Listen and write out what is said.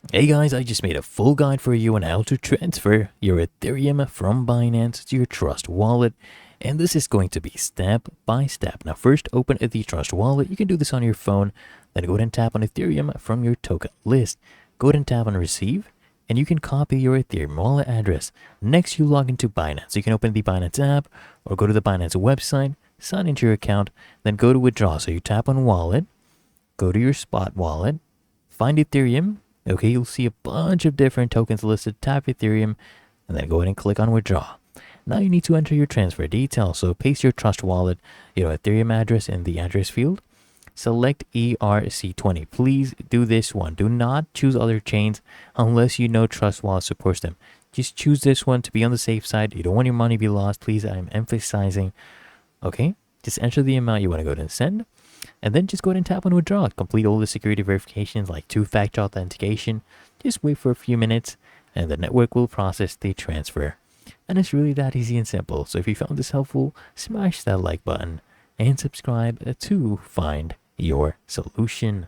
Hey guys, I just made a full guide for you on how to transfer your Ethereum from Binance to your Trust wallet. And this is going to be step by step. Now first open the Trust wallet. You can do this on your phone. Then go ahead and tap on Ethereum from your token list. Go ahead and tap on receive. And you can copy your Ethereum wallet address. Next, you log into Binance. You can open the Binance app or go to the Binance website, sign into your account, then go to withdraw. So you tap on wallet, go to your spot wallet, find Ethereum. Okay, you'll see a bunch of different tokens listed. Tap Ethereum and then go ahead and click on withdraw. Now you need to enter your transfer details. So paste your Trust wallet, Ethereum address in the address field. Select ERC20. Please do this one. Do not choose other chains unless you know Trust wallet supports them. Just choose this one to be on the safe side. You don't want your money to be lost. Please, I'm emphasizing. Okay, just enter the amount you want to go ahead and send. And then just go ahead and tap on withdraw. Complete all the security verifications like two-factor authentication. Just wait for a few minutes and the network will process the transfer. And it's really that easy and simple. So if you found this helpful, smash that like button and subscribe to Find Your Solution.